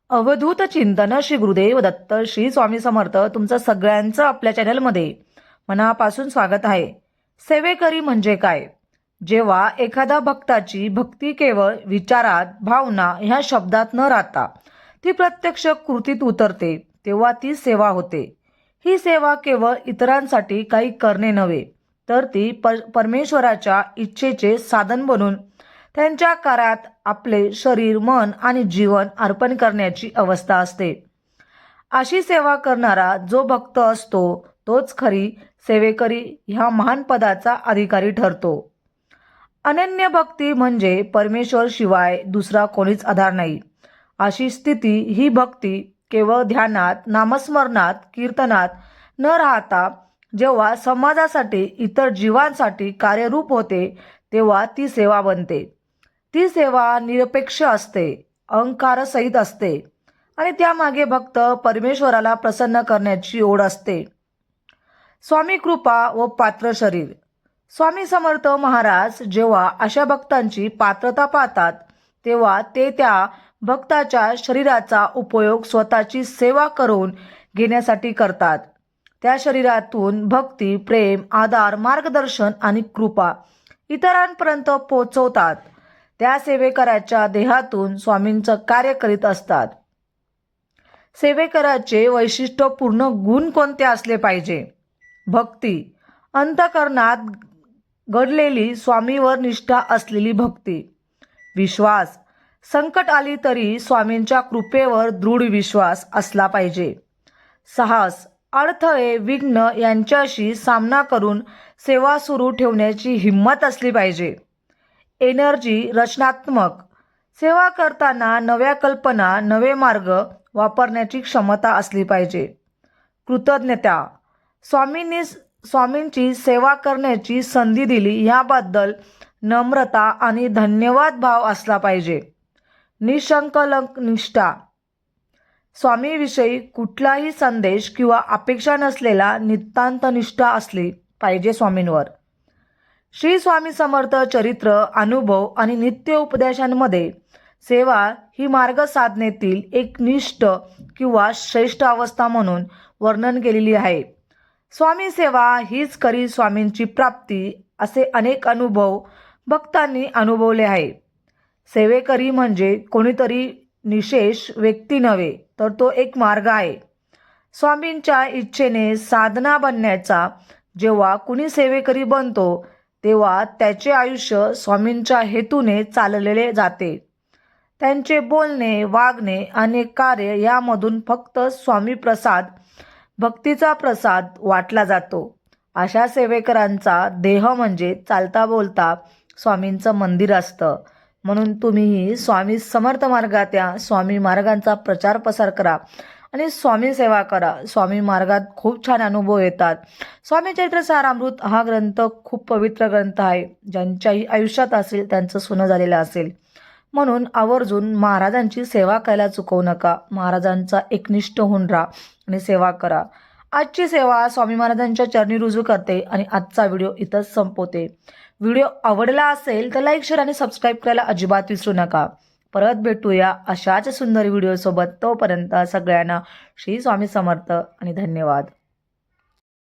अवधूत चिंतन श्री गुरुदेव दत्त श्री स्वामी समर्थ तुमचं सगळ्यांचं आपल्या चॅनलमध्ये मनापासून स्वागत आहे. सेवेकरी म्हणजे काय? जेव्हा एखादा भक्ताची भक्ती केवळ विचारात, भावना ह्या शब्दात न राहता ती प्रत्यक्ष कृतीत उतरते, तेव्हा ती सेवा होते. ही सेवा केवळ इतरांसाठी काही करणे नव्हे, तर ती परमेश्वराच्या इच्छेचे साधन बनून त्यांच्या कार्यात आपले शरीर, मन आणि जीवन अर्पण करण्याची अवस्था असते. अशी सेवा करणारा जो भक्त असतो तोच खरी सेवेकरी ह्या महान पदाचा अधिकारी ठरतो. अनन्य भक्ती म्हणजे परमेश्वर शिवाय दुसरा कोणीच आधार नाही. अशी स्थिती ही भक्ती केवळ ध्यानात, नामस्मरणात, कीर्तनात न राहता जेव्हा समाजासाठी, इतर जीवांसाठी कार्यरूप होते, तेव्हा ती सेवा बनते. ती सेवा निरपेक्ष असते, अहंकारसहित असते आणि त्यामागे भक्त परमेश्वराला प्रसन्न करण्याची ओढ असते. स्वामी कृपा व पात्र शरीर. स्वामी समर्थ महाराज जेव्हा अशा भक्तांची पात्रता पाहतात, तेव्हा ते त्या भक्ताच्या शरीराचा उपयोग स्वतःची सेवा करून घेण्यासाठी करतात. त्या शरीरातून भक्ती, प्रेम, आधार, मार्गदर्शन आणि कृपा इतरांपर्यंत पोहोचवतात. त्या सेवेकराच्या देहातून स्वामींचं कार्य करीत असतात. सेवेकराचे वैशिष्ट्यपूर्ण गुण कोणते असले पाहिजे? भक्ती, अंतःकरणात घडलेली स्वामीवर निष्ठा असलेली भक्ती. विश्वास, संकट आली तरी स्वामींच्या कृपेवर दृढ विश्वास असला पाहिजे. साहस, अडथळे, विघ्न यांच्याशी सामना करून सेवा सुरू ठेवण्याची हिंमत असली पाहिजे. एनर्जी, रचनात्मक, सेवा करताना नव्या कल्पना, नवे मार्ग वापरण्याची क्षमता असली पाहिजे. कृतज्ञता, स्वामींची सेवा करण्याची संधी दिली याबद्दल नम्रता आणि धन्यवाद भाव असला पाहिजे. निष्कलंक निष्ठा, स्वामीविषयी कुठलाही संदेश किंवा अपेक्षा नसलेला नितांत निष्ठा असली पाहिजे स्वामींवर. श्री स्वामी समर्थ चरित्र, अनुभव आणि नित्य उपदेशांमध्ये सेवा ही मार्ग साधनेतील एक निष्ठ किंवा श्रेष्ठ अवस्था म्हणून वर्णन केलेली आहे. स्वामी सेवा हीच खरी स्वामींची प्राप्ती असे अनेक अनुभव भक्तांनी अनुभवले आहे. सेवेकरी म्हणजे कोणीतरी विशेष व्यक्ती नव्हे, तर तो एक मार्ग आहे. स्वामींच्या इच्छेने साधना बनण्याचा. जेव्हा कुणी सेवेकरी बनतो तेव्हा त्याचे आयुष्य स्वामींच्या हेतूने चाललेले जाते. त्यांचे बोलणे, वागणे आणि कार्य यामधून फक्त स्वामी प्रसाद, भक्तीचा प्रसाद वाटला जातो. अशा सेवेकरांचा देह म्हणजे चालता बोलता स्वामींचं मंदिर असतं. म्हणून तुम्हीही स्वामी समर्थ मार्गात या, स्वामी मार्गांचा प्रचार प्रसार करा आणि स्वामी सेवा करा. स्वामी मार्गात खूप छान अनुभव येतात. स्वामी चरित्र सारामृत हा ग्रंथ खूप पवित्र ग्रंथ आहे. ज्यांच्याही आयुष्यात असेल त्यांचं सोनं झालेलं असेल. म्हणून आवर्जून महाराजांची सेवा करायला चुकवू नका. महाराजांचा एकनिष्ठ होऊन राहा आणि सेवा करा. आजची सेवा स्वामी महाराजांच्या चरणी रुजू करते आणि आजचा व्हिडिओ इथंच संपवते. व्हिडिओ आवडला असेल तर लाईक, शेअर आणि सबस्क्राईब करायला अजिबात विसरू नका. परत भेटूया अशाच सुंदर व्हिडिओसोबत. तोपर्यंत सगळ्यांना श्री स्वामी समर्थ आणि धन्यवाद.